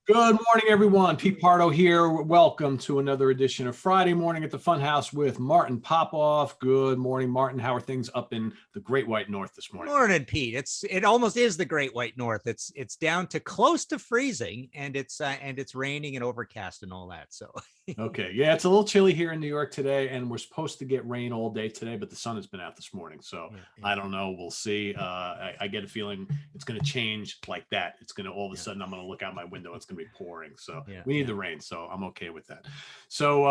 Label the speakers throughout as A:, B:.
A: Good morning, everyone. Pete Pardo here. Welcome to another edition of Friday Morning at the Funhouse with Martin Popoff. Good morning, Martin. How are things up in the Great White North this morning?
B: Morning, Pete. It almost is the Great White North. It's down to close to freezing, and it's raining and overcast and all that. So
A: Okay, yeah, it's a little chilly here in New York today, and we're supposed to get rain all day today, but the sun has been out this morning, so I don't know. We'll see. I get a feeling it's going to change like that. It's going to all of a sudden I'm going to look out my window. It's going to be pouring, so we need the rain. So I'm okay with that. So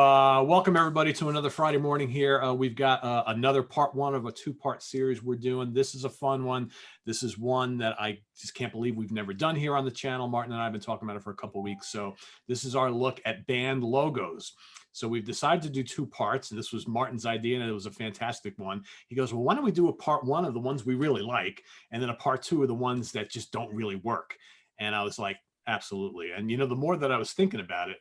A: welcome everybody to another Friday morning here. We've got another part one of a two-part series we're doing. This is a fun one. This is one that I just can't believe we've never done here on the channel. Martin and I have been talking about it for a couple of weeks. So this is our look at band logos. So we've decided to do two parts, and this was Martin's idea, and it was a fantastic one. He goes, well, why don't we do a part one of the ones we really like, and then a part two of the ones that just don't really work? And I was like, absolutely. And, you know, the more that I was thinking about it,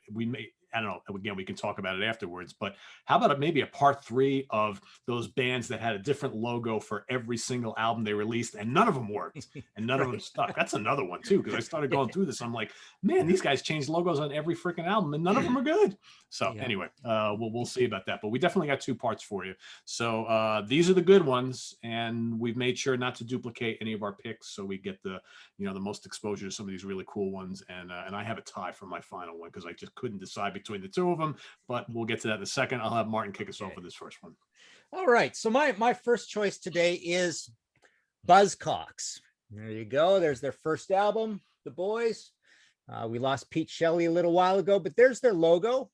A: I don't know, again, we can talk about it afterwards, but how about maybe a part three of those bands that had a different logo for every single album they released, and none of them worked and none of them stuck. That's another one too, because I started going through this. I'm like, man, these guys changed logos on every freaking album and none of them are good. So anyway, we'll see about that, but we definitely got two parts for you. So these are the good ones, and we've made sure not to duplicate any of our picks, so we get the most exposure to some of these really cool ones. And I have a tie for my final one because I just couldn't decide between the two of them, but we'll get to that in a second. I'll have Martin kick us off with this first one.
B: All right. So my first choice today is Buzzcocks. There you go. There's their first album, The Boys. We lost Pete Shelley a little while ago, but there's their logo.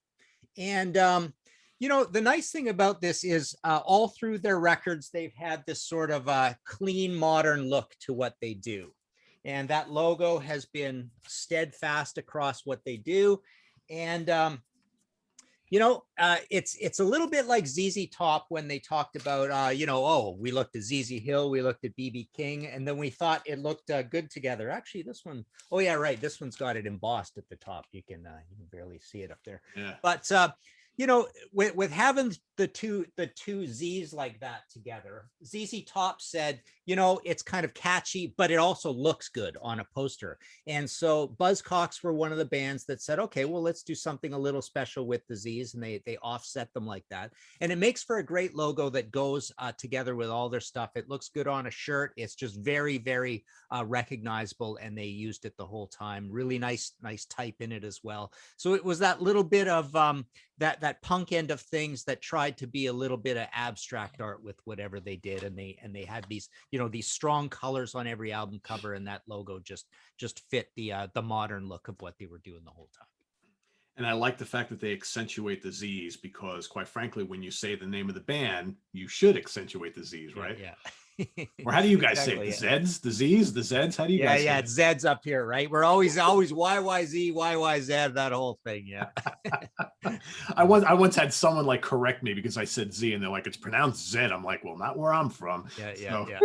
B: And, the nice thing about this is all through their records, they've had this sort of clean, modern look to what they do. And that logo has been steadfast across what they do. And, it's a little bit like ZZ Top when they talked about, we looked at ZZ Hill, we looked at BB King, and then we thought it looked good together. Actually, this one, oh yeah, right. This one's got it embossed at the top. You can barely see it up there. Yeah. But with having the two Z's like that together, ZZ Top said, it's kind of catchy, but it also looks good on a poster. And so Buzzcocks were one of the bands that said, okay, well, let's do something a little special with the Z's, and they offset them like that. And it makes for a great logo that goes together with all their stuff. It looks good on a shirt. It's just very, very recognizable, and they used it the whole time. Really nice type in it as well. So it was that little bit of that punk end of things that tried to be a little bit of abstract art with whatever they did, and they had these these strong colors on every album cover, and that logo just fit the modern look of what they were doing the whole time.
A: And I like the fact that they accentuate the Z's, because quite frankly, when you say the name of the band, you should accentuate the Z's, right?
B: Yeah.
A: Or how do you guys say it? The Z's, the Z's, the Z's? How do you guys say it?
B: It's Z's up here, right? We're always YYZ, YYZ, that whole thing. Yeah.
A: I once had someone like correct me because I said Z, and they're like, it's pronounced Z. I'm like, well, not where I'm from.
B: Yeah.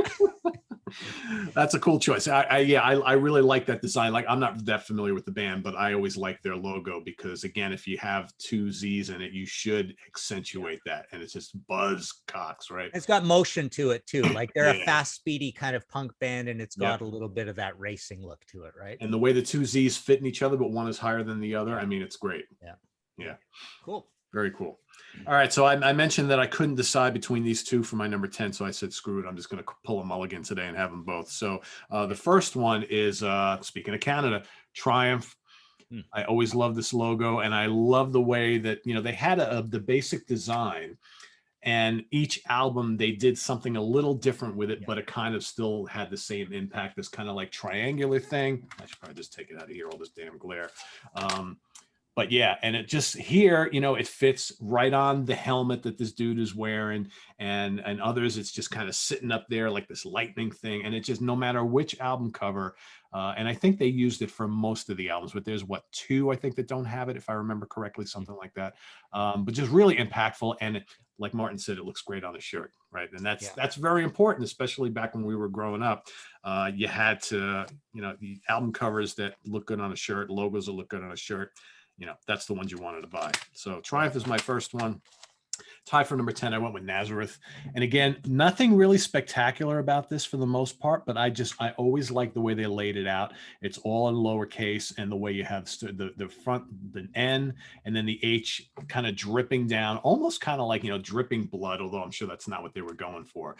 A: That's a cool choice. I really like that design. Like, I'm not that familiar with the band, but I always like their logo because, again, if you have two Z's in it, you should accentuate that. And it's just Buzzcocks, right?
B: It's got motion to it too. Like they're a fast, speedy kind of punk band, and it's got a little bit of that racing look to it, right?
A: And the way the two Z's fit in each other, but one is higher than the other. I mean, it's great. Yeah.
B: Cool.
A: Very cool. All right. So I mentioned that I couldn't decide between these two for my number 10. So I said, screw it. I'm just going to pull a mulligan today and have them both. So the first one is, speaking of Canada, Triumph. I always love this logo, and I love the way that, they had the basic design, and each album they did something a little different with it, but it kind of still had the same impact. This kind of like triangular thing. I should probably just take it out of here, all this damn glare. But yeah, and it just here, it fits right on the helmet that this dude is wearing, and others, it's just kind of sitting up there like this lightning thing. And it just, no matter which album cover, and I think they used it for most of the albums, but there's two, I think, that don't have it, if I remember correctly, something like that. But just really impactful. And like Martin said, it looks great on the shirt, right? And that's very important, especially back when we were growing up. You had to, the album covers that look good on a shirt, logos that look good on a shirt, that's the ones you wanted to buy. So Triumph is my first one. tied for number 10, I went with Nazareth. And again, nothing really spectacular about this for the most part, but I always like the way they laid it out. It's all in lowercase, and the way you have the front, the N, and then the H kind of dripping down, almost kind of like, dripping blood, although I'm sure that's not what they were going for.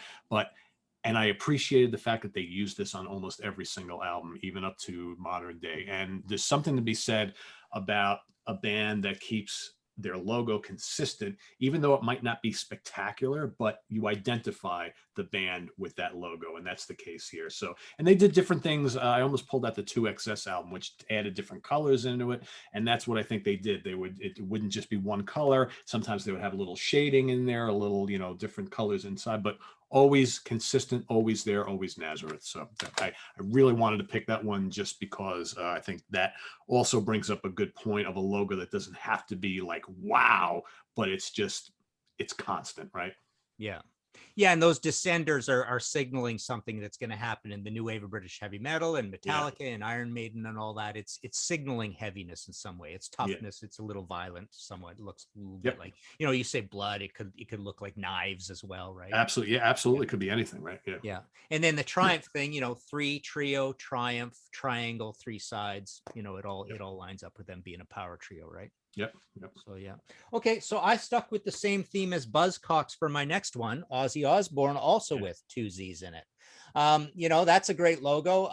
A: And I appreciated the fact that they used this on almost every single album, even up to modern day. And there's something to be said about a band that keeps their logo consistent, even though it might not be spectacular, but you identify the band with that logo. And that's the case here. So, and they did different things. I almost pulled out the 2XS album, which added different colors into it. And that's what I think they did. It wouldn't just be one color. Sometimes they would have a little shading in there, a little, different colors inside, but always consistent, always there, always Nazareth. So I really wanted to pick that one just because I think that also brings up a good point of a logo that doesn't have to be like, wow, but it's constant, right?
B: Yeah. Yeah, and those descenders are signaling something that's going to happen in the new wave of British heavy metal and Metallica and Iron Maiden and all that. It's signaling heaviness in some way. It's toughness. Yeah. It's a little violent somewhat. It looks a little bit like, you say blood. It could look like knives as well, right?
A: Absolutely. Yeah, absolutely. Could be anything, right? Yeah.
B: Yeah. And then the Triumph thing, 3 trio, Triumph, triangle, 3 sides. It all lines up with them being a power trio, right?
A: Yep.
B: So yeah. Okay. So I stuck with the same theme as Buzzcocks for my next one. Ozzy Osbourne, also with 2 Z's in it. That's a great logo.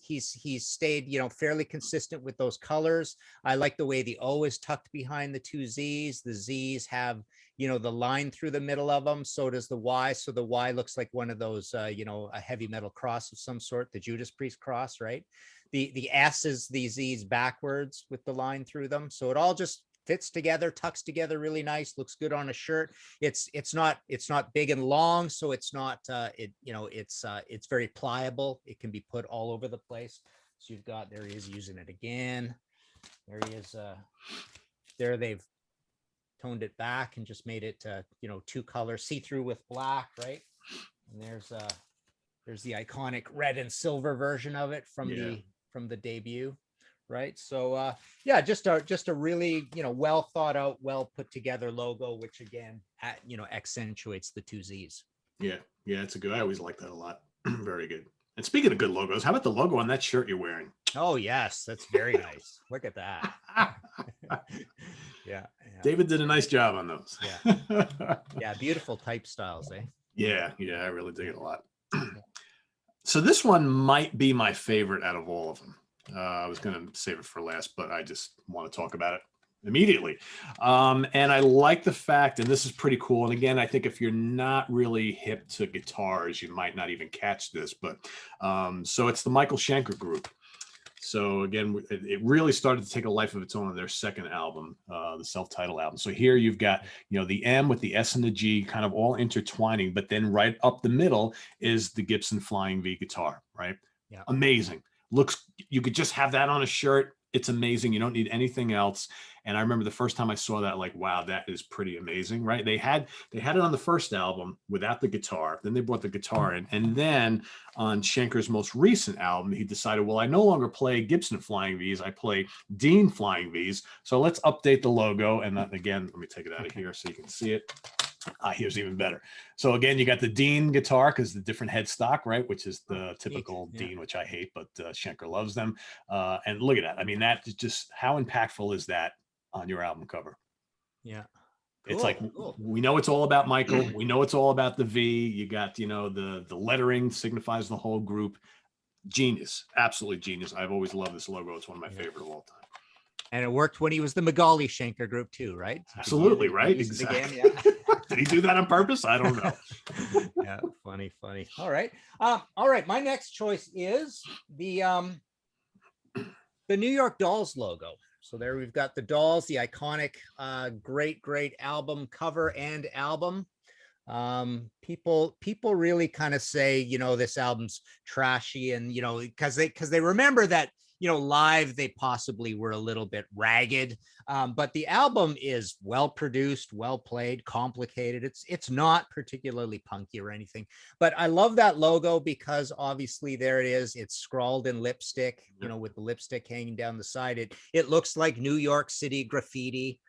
B: He's stayed, fairly consistent with those colors. I like the way the O is tucked behind the 2 Z's. The Z's have, the line through the middle of them. So does the Y. So the Y looks like one of those, a heavy metal cross of some sort, the Judas Priest cross, right? The S is the Z's backwards with the line through them. So it all just fits together, tucks together really nice, looks good on a shirt. It's not big and long, so it's not it's very pliable. It can be put all over the place. So there he is using it again. There he is. There they've toned it back and just made it 2 color see-through with black, right? And there's the iconic red and silver version of it from the debut, right? So just a really well thought out, well put together logo, which again accentuates the 2 Z's.
A: Yeah, it's a good. I always like that a lot. Very good. And speaking of good logos, how about the logo on that shirt you're wearing?
B: Oh yes, that's very nice. Look at that. Yeah.
A: David did a nice job on those.
B: Yeah, beautiful type styles, eh?
A: Yeah, I really dig it a lot. So this one might be my favorite out of all of them. I was going to save it for last, but I just want to talk about it immediately. And I like the fact, and this is pretty cool. And again, I think if you're not really hip to guitars, you might not even catch this, but so it's the Michael Schenker group. So again, it really started to take a life of its own on their second album, the self-titled album. So here you've got, the M with the S and the G kind of all intertwining, but then right up the middle is the Gibson Flying V guitar, right? Yeah. Amazing. You could just have that on a shirt. It's amazing. You don't need anything else. And I remember the first time I saw that, like, wow, that is pretty amazing, right? They had it on the first album without the guitar. Then they brought the guitar in. And then on Schenker's most recent album, he decided, well, I no longer play Gibson Flying Vs. I play Dean Flying Vs. So let's update the logo. And again, let me take it out of here so you can see it. Here's even better. So again, you got the Dean guitar because the different headstock, right? Which is the typical Dean, which I hate, but Schenker loves them. And look at that. I mean, that is just, how impactful is that on your album cover?
B: Yeah.
A: It's we know it's all about Michael. We know it's all about the V. You got, the lettering signifies the whole group. Genius. Absolutely genius. I've always loved this logo. It's one of my favorite of all time. And
B: it worked when he was the Magali Schenker group too, right?
A: Absolutely, right? Exactly. Did he do that on purpose? I don't know.
B: Yeah, funny. All right. My next choice is the New York Dolls logo. So there we've got the Dolls, the iconic, great album cover and album. People really kind of say, this album's trashy, and because they remember that live they possibly were a little bit ragged, but the album is well produced, well played, complicated. It's not particularly punky or anything, but I love that logo because obviously there it is. It's scrawled in lipstick, with the lipstick hanging down the side. It looks like New York City graffiti.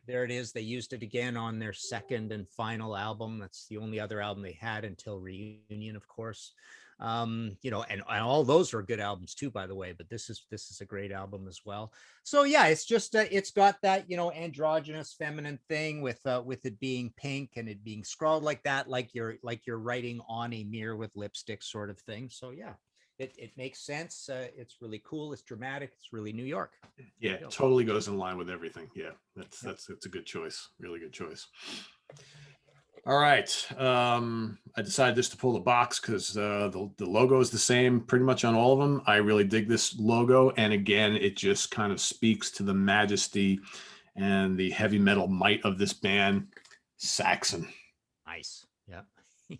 B: there it is. They used it again on their second and final album. That's the only other album they had until Reunion, of course. You know, and all those are good albums too, by the way, but this is a great album as well. So yeah, it's just it's got that, you know, androgynous feminine thing with it being pink and it being scrawled like that, like you're writing on a mirror with lipstick sort of thing. So yeah, it makes sense. It's really cool. It's dramatic. It's really New York.
A: Yeah, it totally goes in line with everything. Yeah, that's a good choice. Really good choice. All right. I decided just to pull the box because the logo is the same pretty much on all of them. I really dig this logo. And again, it just kind of speaks to the majesty and the heavy metal might of this band, Saxon.
B: Nice. Yeah.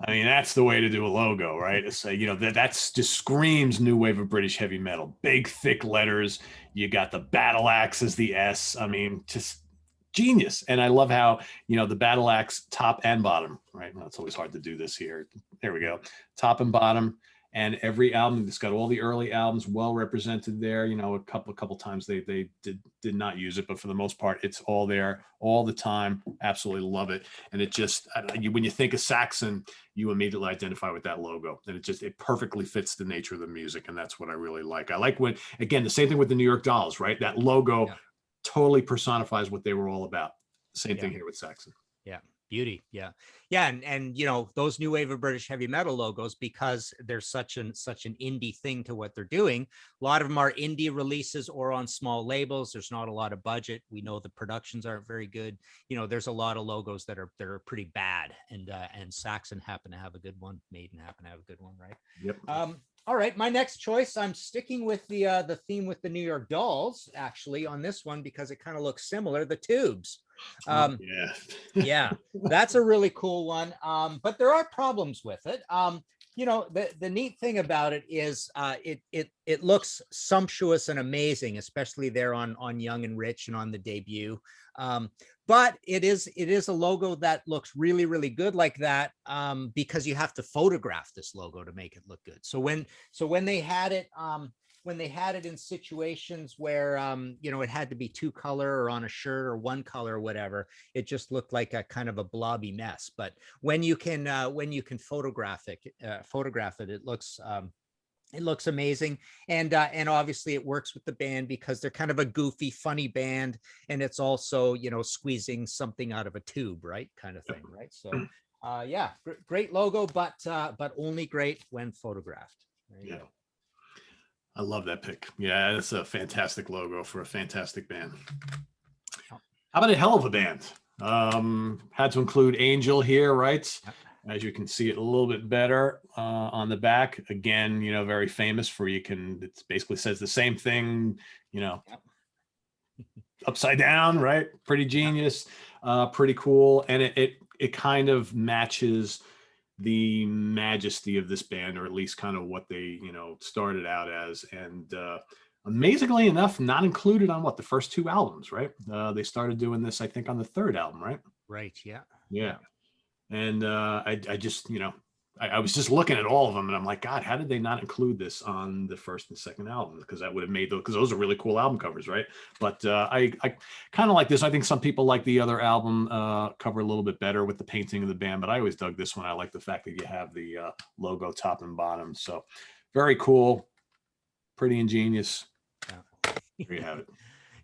A: I mean, that's the way to do a logo, right? It's like, you know, that's just screams new wave of British heavy metal. Big, thick letters. You got the battle axe as the S. I mean, just genius. And I love how, you know, the battle axe top and bottom, right? Well, it's always hard to do this here. There we go. Top and bottom. And every album, it's got all the early albums well represented there. You know, a couple times they did not use it, but for the most part, it's all there all the time. Absolutely love it. And it just, when you think of Saxon, you immediately identify with that logo, and it perfectly fits the nature of the music. And that's what I really like. I like when, again, the same thing with the New York Dolls, right? That logo totally personifies what they were all about. Same thing here with Saxon.
B: Yeah. Beauty. Yeah. Yeah. And, you know, those new wave of British heavy metal logos, because there's such an indie thing to what they're doing. A lot of them are indie releases or on small labels. There's not a lot of budget. We know the productions aren't very good. You know, there's a lot of logos that are pretty bad. And Saxon happen to have a good one. Maiden happen to have a good one. Right.
A: Yep.
B: All right, my next choice, I'm sticking with the theme with the New York Dolls, actually, on this one, because it kind of looks similar, the Tubes. Yeah, that's a really cool one. But there are problems with it. You know, the neat thing about it is it looks sumptuous and amazing, especially there on Young and Rich and on the debut. But it is a logo that looks really, really good like that, because you have to photograph this logo to make it look good. So when they had it, in situations where you know, it had to be two color or on a shirt or one color or whatever, it just looked like a kind of a blobby mess. But when you can photograph it, it looks amazing. And obviously it works with the band because they're kind of a goofy, funny band. And it's also, you know, squeezing something out of a tube, right? Kind of thing. Right. So yeah, great logo, but only great when photographed. There you go.
A: I love that pick. Yeah, it's a fantastic logo for a fantastic band. How about a hell of a band? Had to include Angel here, right? As you can see it a little bit better on the back. Again, you know, very famous for it basically says the same thing, you know, upside down, right? Pretty genius, pretty cool. And it kind of matches the majesty of this band, or at least kind of what they, you know, started out as. And amazingly enough, not included on the first two albums, right? They started doing this, I think, on the third album, right?
B: Right. Yeah.
A: Yeah. And I just, you know, I was just looking at all of them and I'm like, God, how did they not include this on the first and second album? Because that would have made because those are really cool album covers, right? But I kind of like this. I think some people like the other album cover a little bit better with the painting of the band, but I always dug this one. I like the fact that you have the logo top and bottom. So very cool, pretty ingenious. There you have it.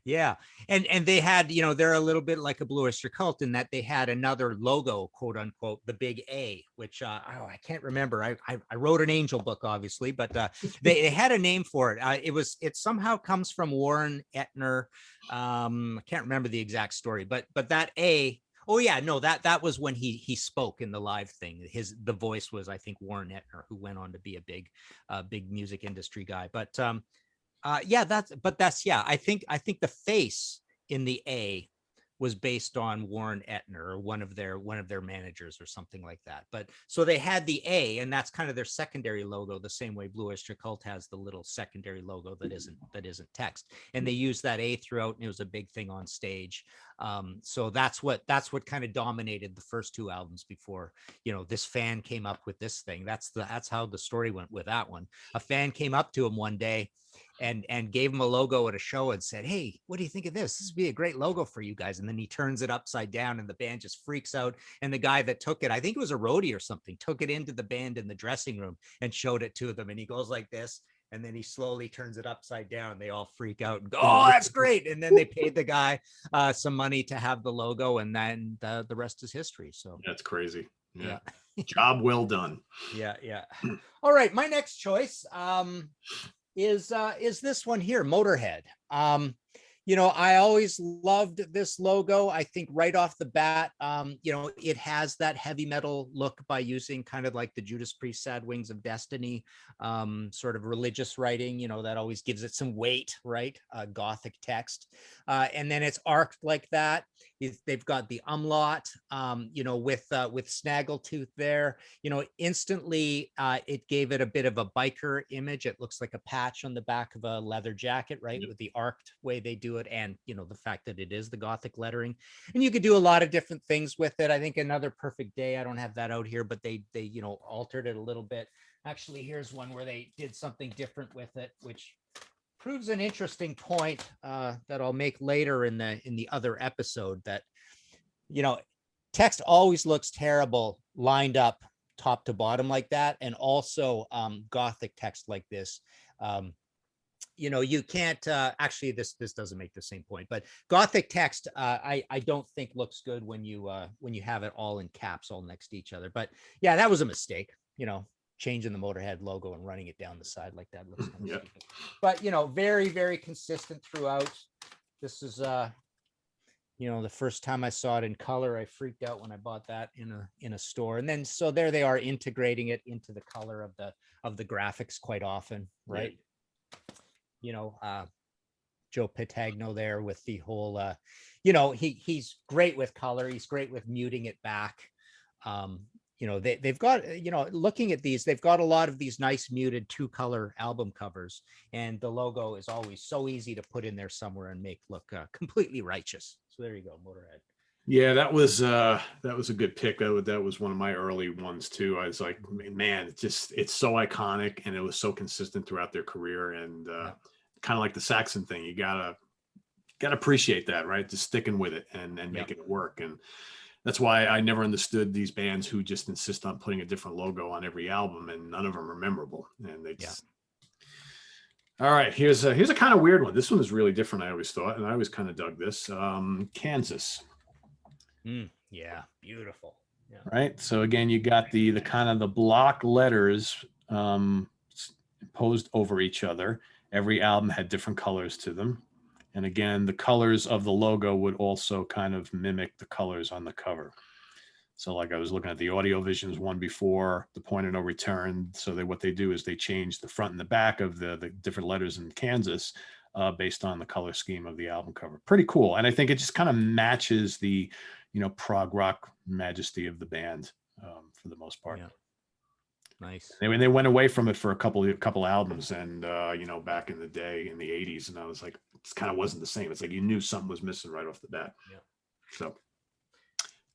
B: Yeah. And they had, you know, they're a little bit like a Blue Oyster Cult in that they had another logo, quote unquote, the big A, which I can't remember. I wrote an Angel book, obviously, but they had a name for it. It somehow comes from Warren Ettner. I can't remember the exact story, but that A. Oh yeah, no, that was when he spoke in the live thing. The voice was, I think, Warren Ettner, who went on to be a big music industry guy. But yeah, I think the face in the A was based on Warren Ettner or one of their managers or something like that. But so they had the A, and that's kind of their secondary logo, the same way Blue Oyster Cult has the little secondary logo that isn't text. And they used that A throughout, and it was a big thing on stage. So that's what kind of dominated the first two albums before, you know, this fan came up with this thing. That's how the story went with that one. A fan came up to him one day and gave him a logo at a show and said, "Hey, what do you think of this? This would be a great logo for you guys." And then he turns it upside down and the band just freaks out. And the guy that took it, I think it was a roadie or something, took it into the band in the dressing room and showed it to them. And he goes like this. And then he slowly turns it upside down. They all freak out and go, "Oh, that's great." And then they paid the guy some money to have the logo. And then the rest is history. So
A: That's crazy.
B: yeah.
A: Job well done.
B: Yeah. All right. My next choice is this one here, Motorhead. I always loved this logo. I think right off the bat, it has that heavy metal look by using kind of like the Judas Priest Sad Wings of Destiny, sort of religious writing, that always gives it some weight, right? Gothic text. And then it's arced like that. They've got the umlaut, with snaggletooth there, instantly it gave it a bit of a biker image. It looks like a patch on the back of a leather jacket, right? Yep. With the arced way they do it. And, the fact that it is the Gothic lettering, and you could do a lot of different things with it. I think Another Perfect Day, I don't have that out here, but they altered it a little bit. Actually, here's one where they did something different with it, which proves an interesting point that I'll make later in the other episode, that text always looks terrible lined up top to bottom like that, and also Gothic text like this. You can't actually, this doesn't make the same point, but Gothic text I don't think looks good when you have it all in caps all next to each other. But yeah, that was a mistake, changing the Motorhead logo and running it down the side like that looks kind of stupid. But very, very consistent throughout. This is the first time I saw it in color, I freaked out when I bought that in a store. And then so there they are integrating it into the color of the graphics quite often, right? Joe Pitagno there with the whole he's great with color, he's great with muting it back. They've got, looking at these, they've got a lot of these nice muted 2-color album covers, and the logo is always so easy to put in there somewhere and make look completely righteous. So there you go, Motorhead.
A: Yeah, that was a good pick. That was one of my early ones too. I was like, man, it's so iconic, and it was so consistent throughout their career, and kind of like the Saxon thing. You gotta appreciate that, right? Just sticking with it and making it work. And that's why I never understood these bands who just insist on putting a different logo on every album, and none of them are memorable. And they just. All right, here's a kind of weird one. This one is really different, I always thought, and I always kind of dug this. Kansas.
B: Yeah, beautiful. Yeah.
A: Right. So again, you got the kind of the block letters posed over each other. Every album had different colors to them. And again, the colors of the logo would also kind of mimic the colors on the cover. So like I was looking at the Audio Visions one before, the Point of No Return. So what they do is they change the front and the back of the different letters in Kansas based on the color scheme of the album cover. Pretty cool. And I think it just kind of matches the, prog rock majesty of the band for the most part.
B: Yeah. Nice.
A: They went away from it for a couple albums, and back in the day in the 80s, and I was like, it kind of wasn't the same. It's like you knew something was missing right off the bat.
B: Yeah.
A: So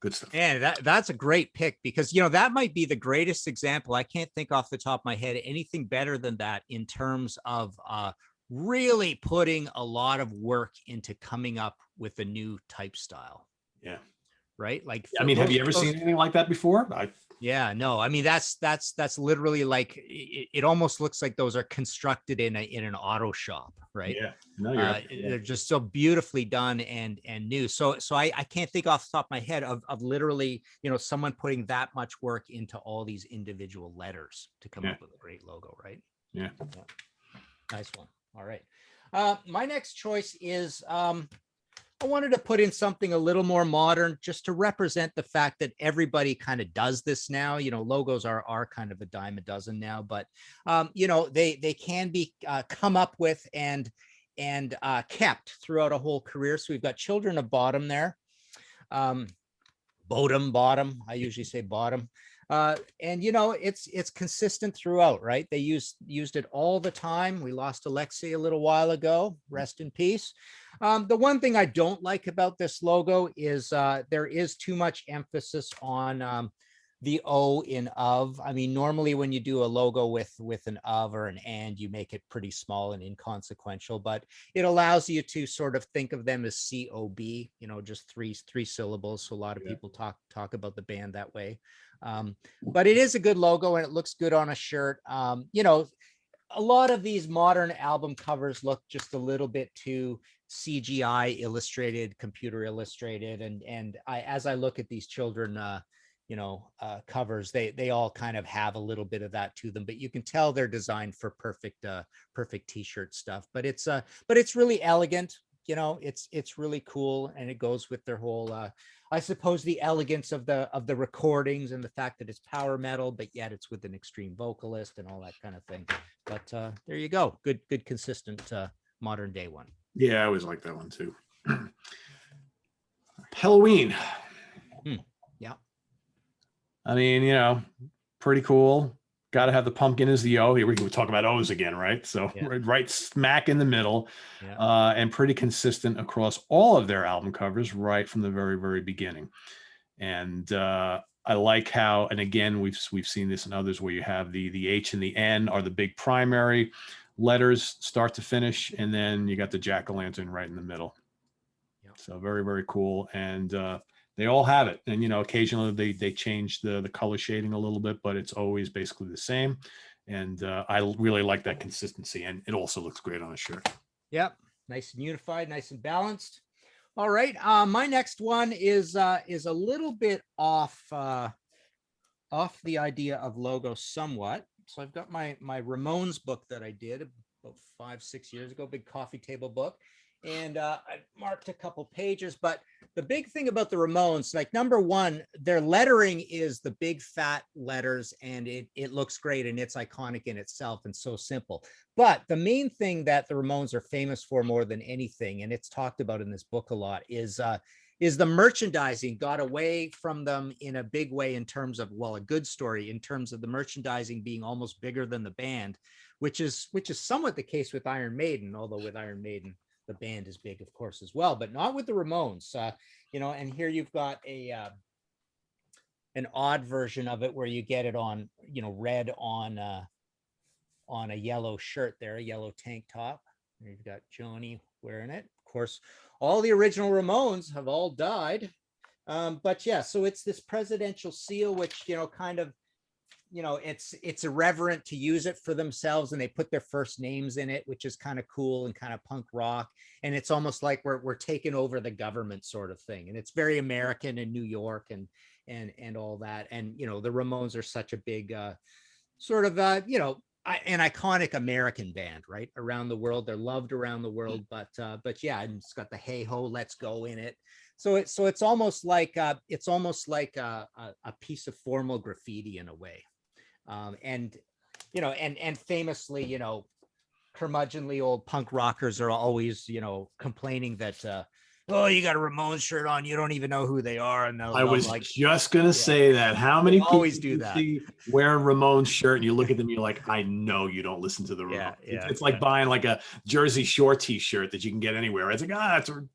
A: good stuff.
B: And that's a great pick, because that might be the greatest example. I can't think off the top of my head anything better than that in terms of really putting a lot of work into coming up with a new type style.
A: Yeah.
B: Right. Like,
A: have you ever seen anything like that before?
B: Yeah, no, I mean, that's literally like, it almost looks like those are constructed in an auto shop, right?
A: Yeah, no, you're right.
B: They're just so beautifully done and new. So I can't think off the top of my head of literally, someone putting that much work into all these individual letters to come up with a great logo, right?
A: Yeah.
B: Nice one. All right. My next choice is I wanted to put in something a little more modern, just to represent the fact that everybody kind of does this now. Logos are kind of a dime a dozen now, but they can be come up with and kept throughout a whole career. So we've got Children of Bodom there. Bodom. I usually say Bodom. And it's consistent throughout, right? They used it all the time. We lost Alexei a little while ago, rest in peace. The one thing I don't like about this logo is there is too much emphasis on the O in of. I mean, normally when you do a logo with an of or an and, you make it pretty small and inconsequential, but it allows you to sort of think of them as COB, you know, just three syllables. So a lot of people talk about the band that way. But it is a good logo and it looks good on a shirt. You know, a lot of these modern album covers look just a little bit too CGI illustrated, computer illustrated. And as I look at these children, you know, covers, they all kind of have a little bit of that to them, but you can tell they're designed for perfect t-shirt stuff. But it's really elegant, you know, it's really cool, and it goes with their whole I suppose the elegance of the recordings and the fact that it's power metal, but yet it's with an extreme vocalist and all that kind of thing. But there you go, good consistent modern day one.
A: Yeah, I always like that one too. Halloween.
B: Yeah.
A: I mean, you know, pretty cool. Got to have the pumpkin as the O. Here we talk about O's again, right? So right smack in the middle, and pretty consistent across all of their album covers, right from the very, very beginning. And I like how, and again, we've seen this in others where you have the H and the N are the big primary letters, start to finish, and then you got the jack-o'-lantern right in the middle. So very, very cool. And they all have it. And, you know, occasionally they change the color shading a little bit, but it's always basically the same. And I really like that consistency. And it also looks great on a shirt.
B: Yep. Nice and unified, nice and balanced. All right. My next one is a little bit off the idea of logo somewhat. So I've got my Ramones book that I did about 5-6 years ago, big coffee table book. And I marked a couple pages, but the big thing about the Ramones, like number one, their lettering is the big fat letters, and it looks great and it's iconic in itself and so simple. But the main thing that the Ramones are famous for more than anything, and it's talked about in this book a lot, is the merchandising got away from them in a big way in terms of, well, a good story in terms of the merchandising being almost bigger than the band, which is somewhat the case with Iron Maiden, although with Iron Maiden, the band is big, of course, as well, but not with the Ramones. You know, and here you've got an odd version of it where you get it on, you know, red on a yellow shirt there, a yellow tank top. And you've got Johnny wearing it. Of course, all the original Ramones have all died. But yeah, so it's this presidential seal, which, you know, kind of, you know, it's irreverent to use it for themselves, and they put their first names in it, which is kind of cool and kind of punk rock. And it's almost like we're taking over the government sort of thing. And it's very American in New York and all that. And, you know, the Ramones are such a big sort of, you know, an iconic American band, right? Around the world. They're loved around the world, but yeah, and it's got the "Hey Ho, Let's Go" in it. So it's almost like a piece of formal graffiti in a way. And, you know, and famously, you know, curmudgeonly old punk rockers are always, you know, complaining that, oh, you got a Ramones shirt on, you don't even know who they are. And
A: I was like, just gonna say that. How many people
B: always do that?
A: Wear a Ramones shirt and you look at them, you're like, I know you don't listen to the Ramones. It's like buying like a Jersey Shore t-shirt that you can get anywhere. It's like, I don't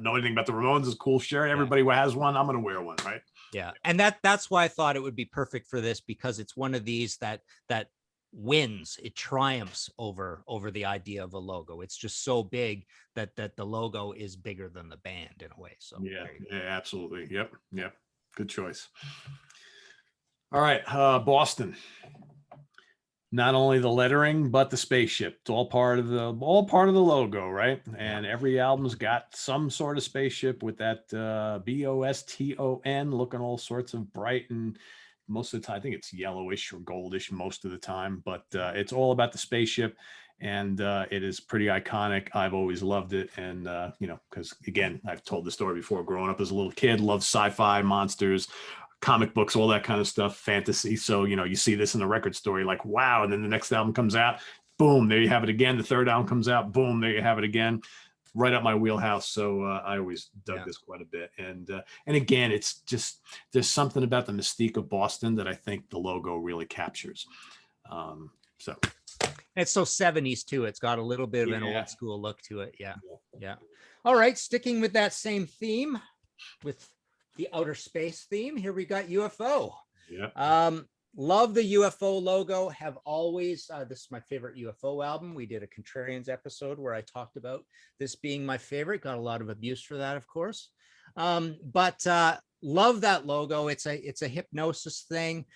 A: know anything about the Ramones. It's a cool shirt. Everybody has one. I'm gonna wear one, right?
B: Yeah, and that's why I thought it would be perfect for this, because it's one of these that wins, it triumphs over the idea of a logo. It's just so big that the logo is bigger than the band in a way. So
A: yeah, absolutely. Yep. Good choice. All right, Boston. Not only the lettering, but the spaceship. It's all part of the logo, right? And every album's got some sort of spaceship with that BOSTON looking all sorts of bright, and most of the time, I think it's yellowish or goldish most of the time, but it's all about the spaceship, and it is pretty iconic. I've always loved it. And, you know, because again, I've told the story before, growing up as a little kid, loved sci-fi, monsters, comic books, all that kind of stuff, fantasy. So, you know, you see this in the record store, you're like, wow. And then the next album comes out, boom, there you have it again. The third album comes out, boom, there you have it again. Right up my wheelhouse. So I always dug this quite a bit. And again, it's just, there's something about the mystique of Boston that I think the logo really captures. So
B: it's so 70s too. It's got a little bit of an old school look to it. Yeah. All right. Sticking with that same theme, with the outer space theme, here we got UFO.
A: Yeah.
B: Love the UFO logo. Have always. This is my favorite UFO album. We did a Contrarians episode where I talked about this being my favorite. Got a lot of abuse for that, of course. But love that logo. It's a hypnosis thing.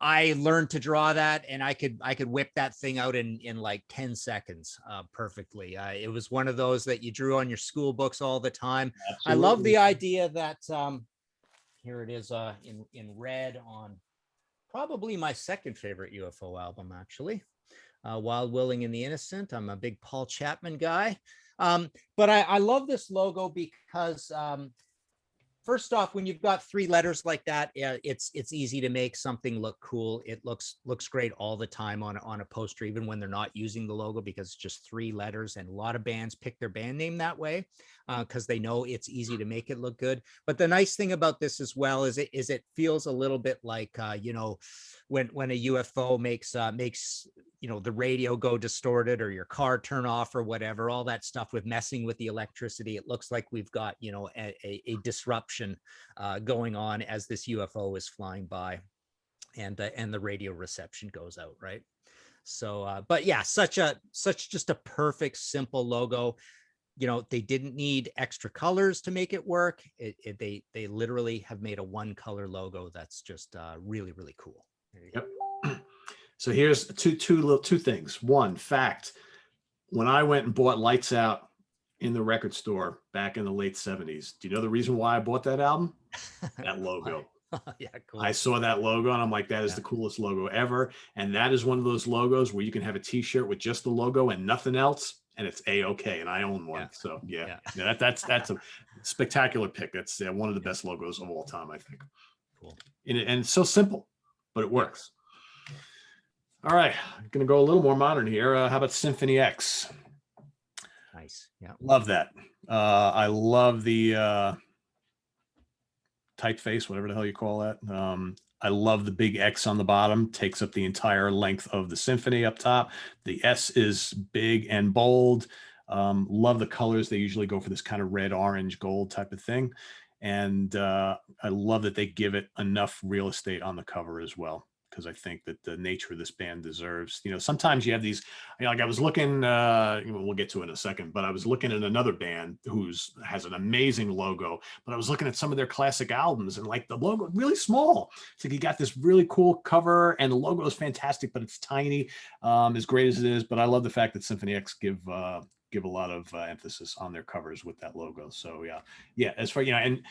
B: I learned to draw that, and I could whip that thing out in like 10 seconds perfectly. It was one of those that you drew on your school books all the time. Absolutely. I love the idea that here it is in red on probably my second favorite UFO album, actually. Wild, Willing, and the Innocent. I'm a big Paul Chapman guy. But I love this logo because first off, when you've got 3 letters like that, it's easy to make something look cool. It looks great all the time on a poster, even when they're not using the logo, because it's just 3 letters. And a lot of bands pick their band name that way because they know it's easy to make it look good. But the nice thing about this as well is it feels a little bit like when a UFO makes the radio go distorted or your car turn off or whatever, all that stuff with messing with the electricity. It looks like we've got, a disruption going on as this UFO is flying by, and the radio reception goes out, right? So, but yeah, such just a perfect, simple logo. They didn't need extra colors to make it work. They literally have made a 1-color logo that's just really, really cool. There you go.
A: So here's two things. One fact: when I went and bought Lights Out in the record store back in the late 70s, do you know the reason why I bought that album? That logo.
B: Yeah, cool.
A: I saw that logo and I'm like, that is the coolest logo ever. And that is one of those logos where you can have a t-shirt with just the logo and nothing else, and it's A-okay. And I own one. Yeah. So yeah. That's a spectacular pick. That's one of the best logos of all time, I think. Cool. And it's so simple, but it works. All right, I'm gonna go a little more modern here. How about Symphony X?
B: Nice. Yeah.
A: Love that. I love the typeface, whatever the hell you call that. I love the big X on the bottom, takes up the entire length of the Symphony up top. The S is big and bold. Love the colors. They usually go for this kind of red, orange, gold type of thing. And I love that they give it enough real estate on the cover as well, because I think that the nature of this band deserves, sometimes you have these, like I was looking, we'll get to it in a second, but I was looking at another band has an amazing logo, but I was looking at some of their classic albums and like the logo really small. It's like you got this really cool cover and the logo is fantastic, but it's tiny, as great as it is. But I love the fact that Symphony X give a lot of emphasis on their covers with that logo. So yeah, as far, and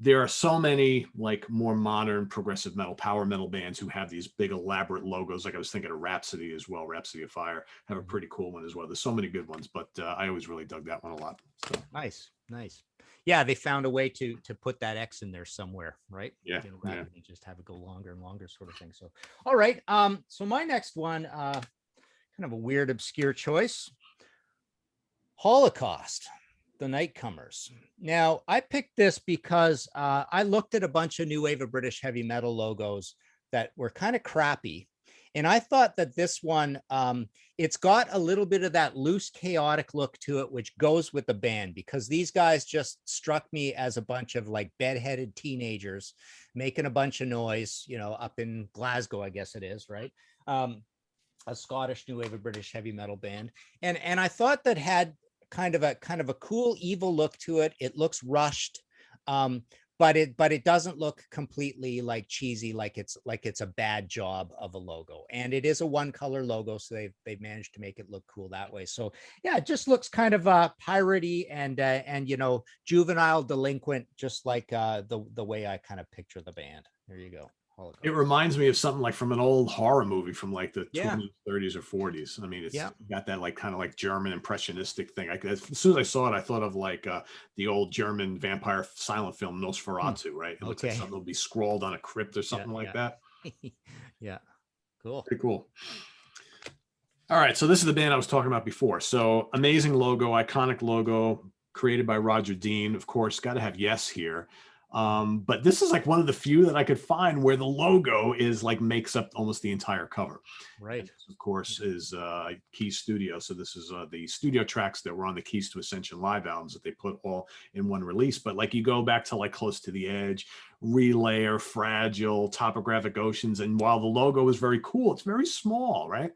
A: there are so many like more modern progressive metal, power metal bands who have these big elaborate logos. Like I was thinking of Rhapsody as well. Rhapsody of Fire have a pretty cool one as well. There's so many good ones, but I always really dug that one a lot. So.
B: Nice. Yeah, they found a way to put that X in there somewhere, right?
A: Yeah.
B: Rather than just have it go longer and longer, sort of thing. So, all right. So my next one, kind of a weird, obscure choice. Holocaust, the Nightcomers. Now, I picked this because I looked at a bunch of new wave of British heavy metal logos that were kind of crappy. And I thought that this one, it's got a little bit of that loose, chaotic look to it, which goes with the band, because these guys just struck me as a bunch of like bedheaded teenagers making a bunch of noise, up in Glasgow, I guess it is, right? A Scottish new wave of British heavy metal band. And I thought that had kind of a cool, evil look to it. It looks rushed. But it doesn't look completely like cheesy, like it's a bad job of a logo. And it is a 1-color logo, so they've managed to make it look cool that way. So yeah, it just looks kind of piratey and juvenile, delinquent, just like the way I kind of picture the band. There you go. Holocaust.
A: It reminds me of something like from an old horror movie from like the 20s, 30s, or 40s. I mean, it's got that like kind of like German impressionistic thing. As soon as I saw it, I thought of like the old German vampire silent film Nosferatu, right? It looks like something will be scrawled on a crypt or something like that.
B: Yeah, cool.
A: Pretty cool. All right, so this is the band I was talking about before. So amazing logo, iconic logo, created by Roger Dean. Of course, got to have Yes here. But this is like one of the few that I could find where the logo is like makes up almost the entire cover.
B: Right.
A: And this, of course, is Keys Studio. So this is the studio tracks that were on the Keys to Ascension live albums that they put all in one release. But like you go back to like Close to the Edge, Relayer, Fragile, Topographic Oceans, and while the logo is very cool, it's very small, right?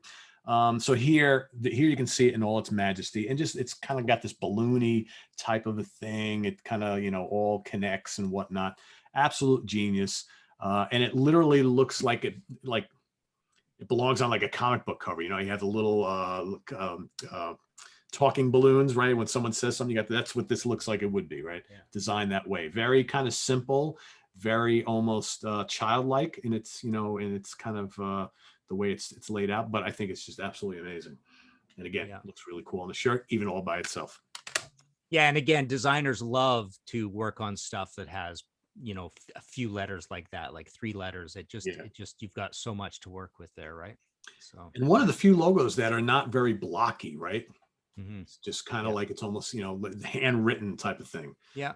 A: So here you can see it in all its majesty, and just it's kind of got this balloony type of a thing. It kind of, you know, all connects and whatnot. Absolute genius. And it literally looks like it belongs on like a comic book cover. You know, you have the little talking balloons, right? When someone says something, you got that's what this looks like it would be, right? Yeah. Designed that way. Very kind of simple, very almost childlike in its, you know, in its kind of the way it's laid out, but I think it's just absolutely amazing. And again, it looks really cool on the shirt, even all by itself.
B: Yeah, and again, designers love to work on stuff that has, you know, a few letters like that, like 3 letters. It just you've got so much to work with there, right? So,
A: and one of the few logos that are not very blocky, right?
B: Mm-hmm.
A: It's just kind of like it's almost, you know, handwritten type of thing.
B: Yeah.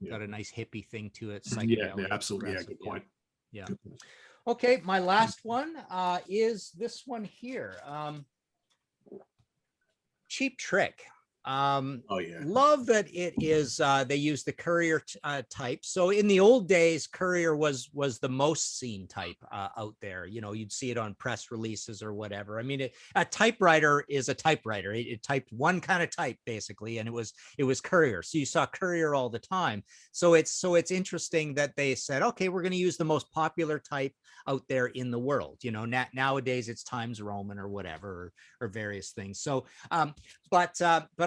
B: Got a nice hippie thing to it.
A: Yeah, absolutely. Yeah, good point.
B: Yeah.
A: Good point.
B: Okay, my last one is this one here. Cheap Trick.
A: Oh yeah,
B: love that it is they use the Courier type. So in the old days, Courier was the most seen type out there. You know, you'd see it on press releases or whatever. I mean, a typewriter is a typewriter. It typed one kind of type basically, and it was Courier. So you saw Courier all the time. So it's interesting that they said, okay, we're going to use the most popular type out there in the world. You know, nowadays it's Times Roman or whatever, or various things. So but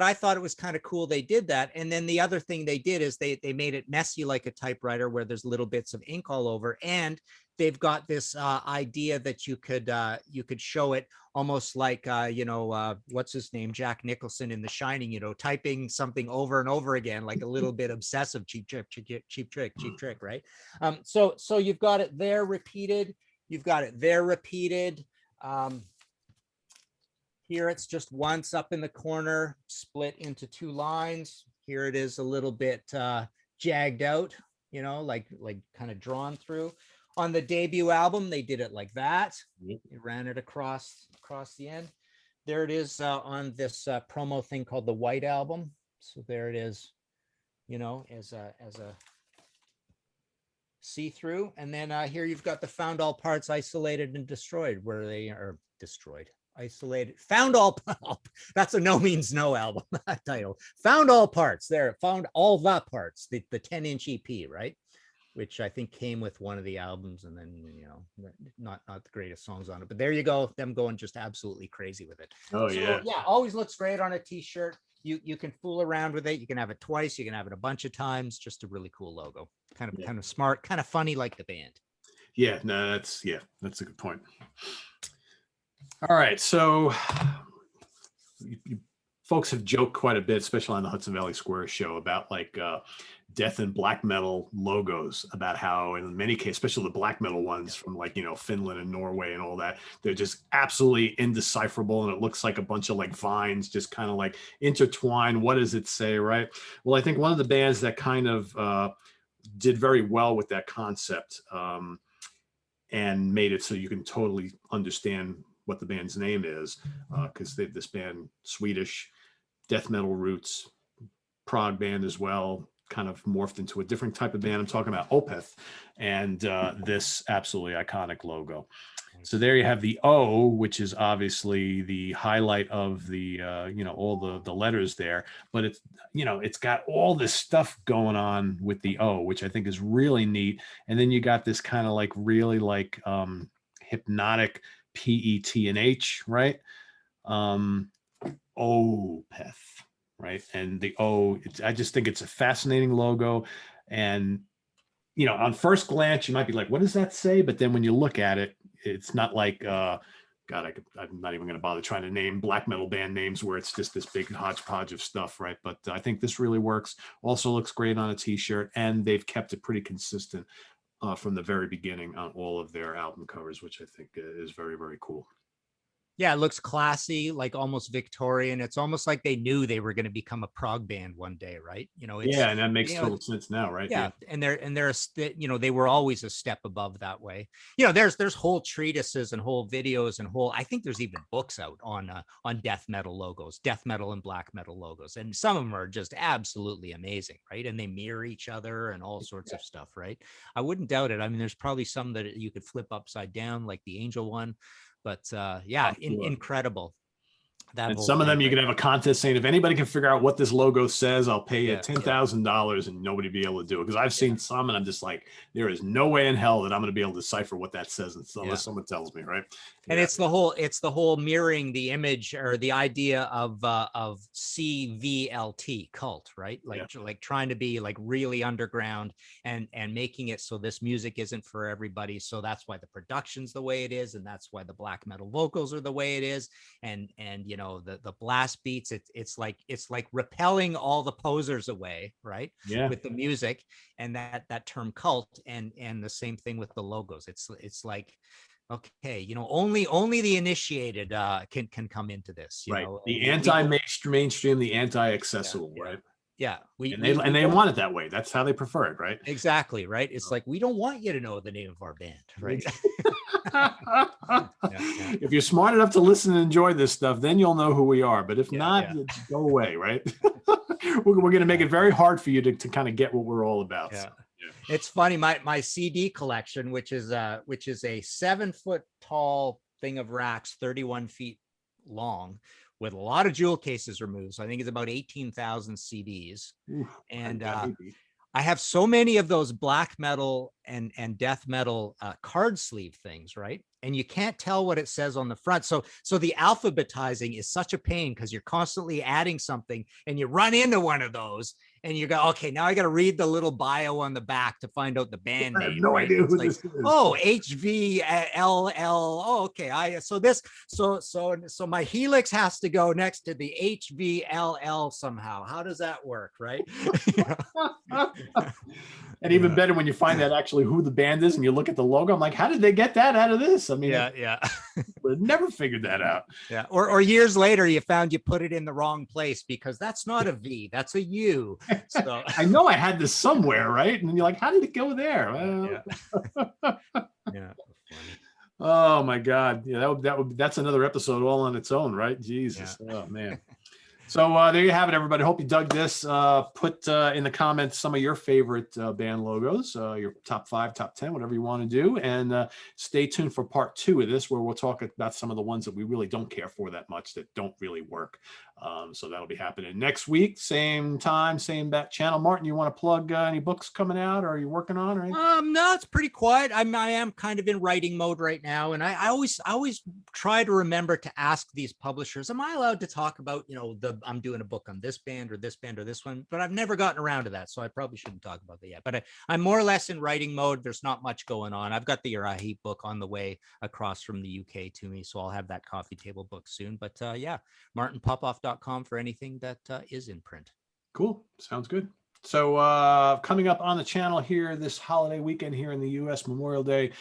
B: I thought it was kind of cool they did that. And then the other thing they did is they made it messy like a typewriter, where there's little bits of ink all over. And they've got this idea that you could show it almost like you know, what's his name, Jack Nicholson in The Shining, you know, typing something over and over again, like a little bit obsessive. Cheap trick, right? So you've got it there repeated. You've got it there repeated. Here it's just once up in the corner, split into 2 lines. Here it is a little bit jagged out, you know, like kind of drawn through. On the debut album, they did it like that. They ran it across the end. There it is on this promo thing called the White Album. So there it is, you know, as a see-through. And then here you've got the Found All Parts Isolated and Destroyed, where they are destroyed. Isolated, found all. That's a No Means No album title. Found all parts. There, found all the parts. The 10-inch EP, right? Which I think came with one of the albums, and then, you know, not the greatest songs on it. But there you go, them going just absolutely crazy with it.
A: Oh yeah,
B: always looks great on a t-shirt. You can fool around with it. You can have it twice. You can have it a bunch of times. Just a really cool logo. Kind of smart, kind of funny, like the band.
A: Yeah, no, that's a good point. All right, so you folks have joked quite a bit, especially on the Hudson Valley Square show, about like death and black metal logos, about how in many cases, especially the black metal ones from like, you know, Finland and Norway and all that, they're just absolutely indecipherable, and it looks like a bunch of like vines just kind of like intertwined. What does it say, right? Well, I think one of the bands that kind of did very well with that concept and made it so you can totally understand what the band's name is, because this band, Swedish death metal roots, prog band as well, kind of morphed into a different type of band. I'm talking about Opeth, and this absolutely iconic logo. So there you have the O, which is obviously the highlight of the you know, all the letters there, but it's, you know, it's got all this stuff going on with the O, which I think is really neat. And then you got this kind of like really like hypnotic PETH, right? OPETH, right? And the O, I just think it's a fascinating logo. And, you know, on first glance, you might be like, what does that say? But then when you look at it, it's not like, God, I'm not even going to bother trying to name black metal band names where it's just this big hodgepodge of stuff, right? But I think this really works. Also looks great on a t-shirt, and they've kept it pretty consistent from the very beginning on all of their album covers, which I think is very, very cool.
B: Yeah, it looks classy, like almost Victorian. It's almost like they knew they were going to become a prog band one day, right? It's,
A: Yeah, and that makes total sense now, right?
B: yeah, and they were always a step above that way. There's whole treatises and whole videos and I think there's even books out on death metal logos, death metal and black metal logos, and some of them are just absolutely amazing, right? And they mirror each other and all sorts of stuff, right? I wouldn't doubt it. I mean, there's probably some that you could flip upside down, like the Angel one, but yeah,
A: Sure.
B: incredible. That
A: And
B: whole
A: some of
B: thing,
A: them you
B: right?
A: can have a contest saying, if anybody can figure out what this logo says, I'll pay you
B: Yeah,
A: $10,000, and nobody be able to do it. Because I've seen some, and I'm just like, there is no way in hell that I'm going to be able to decipher what that says unless someone tells me, right?
B: And it's the whole mirroring the image or the idea of CVLT, cult, right? Like trying to be like really underground and making it so this music isn't for everybody. So that's why the production's the way it is, and that's why the black metal vocals are the way it is. And the blast beats, it's like repelling all the posers away, right?
A: Yeah.
B: With the music and that term cult, and the same thing with the logos. It's like, okay, only the initiated can come into this,
A: Right. The
B: we
A: anti-mainstream, the anti-accessible,
B: yeah,
A: right?
B: yeah,
A: And they want it that way. That's how they prefer it, right?
B: exactly, right? It's like, we don't want you to know the name of our band, right?
A: If you're smart enough to listen and enjoy this stuff, then you'll know who we are. But if not, go away, right? We're going to make it very hard for you to kind of get what we're all about.
B: Yeah.
A: So,
B: It's funny, my CD collection, which is a 7-foot tall thing of racks, 31 feet long, with a lot of jewel cases removed. So I think it's about 18,000 CDs.
A: Oof,
B: and I have so many of those black metal and death metal card sleeve things, right? And you can't tell what it says on the front. So the alphabetizing is such a pain, because you're constantly adding something and you run into one of those and you go, okay, now I got to read the little bio on the back to find out the band name.
A: I have no idea who this is.
B: Oh, HVLL. Oh, okay. So my helix has to go next to the HVLL somehow. How does that work, right?
A: And even better when you find out actually who the band is and you look at the logo. I'm like, how did they get that out of this? I mean, we've never figured that out.
B: Yeah. Or years later, you found you put it in the wrong place, because that's not a V, that's a U. So
A: I know I had this somewhere, right? And you're like, how did it go there?
B: Yeah.
A: Oh my God. Yeah, that's another episode all on its own, right? Jesus. Oh man. So there you have it, everybody. Hope you dug this. Put in the comments some of your favorite band logos, your top 5, top 10, whatever you want to do. And stay tuned for part 2 of this, where we'll talk about some of the ones that we really don't care for that much, that don't really work. So that'll be happening next week, same time, same channel. Martin, you want to plug any books coming out, or are you working on? Or
B: no, it's pretty quiet. I am kind of in writing mode right now, and I always try to remember to ask these publishers, am I allowed to talk about, I'm doing a book on this band or this band or this one, but I've never gotten around to that, so I probably shouldn't talk about that yet. But I'm more or less in writing mode. There's not much going on. I've got the Urahi book on the way across from the UK to me, so I'll have that coffee table book soon. But martinpopoff.com for anything that is in print.
A: Cool. Sounds good. So coming up on the channel here this holiday weekend here in the US, Memorial Day,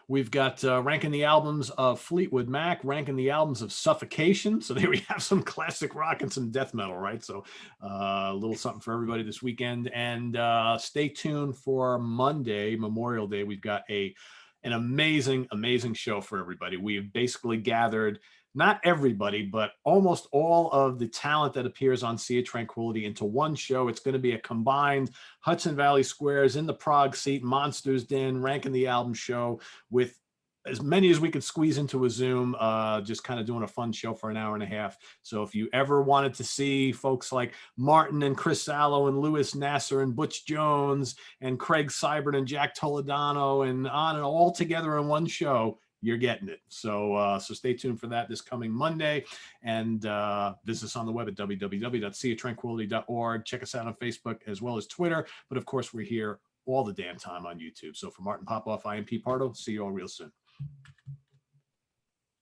A: we've got ranking the albums of Fleetwood Mac, ranking the albums of Suffocation. So there we have some classic rock and some death metal, right? So a little something for everybody this weekend. And stay tuned for Monday, Memorial Day. We've got an amazing, amazing show for everybody. We've basically gathered not everybody, but almost all of the talent that appears on Sea of Tranquility into one show. It's going to be a combined Hudson Valley Squares, In the Prague Seat, Monsters Den, ranking the album show, with as many as we could squeeze into a Zoom, just kind of doing a fun show for an hour and a half. So if you ever wanted to see folks like Martin and Chris Sallow and Louis Nasser and Butch Jones and Craig Seibert and Jack Toledano and on and all together in one show, you're getting it. So stay tuned for that this coming Monday, and visit us on the web at www.seaoftranquility.org. Check us out on Facebook as well as Twitter. But of course, we're here all the damn time on YouTube. So for Martin Popoff, I am Pete Pardo. See you all real soon.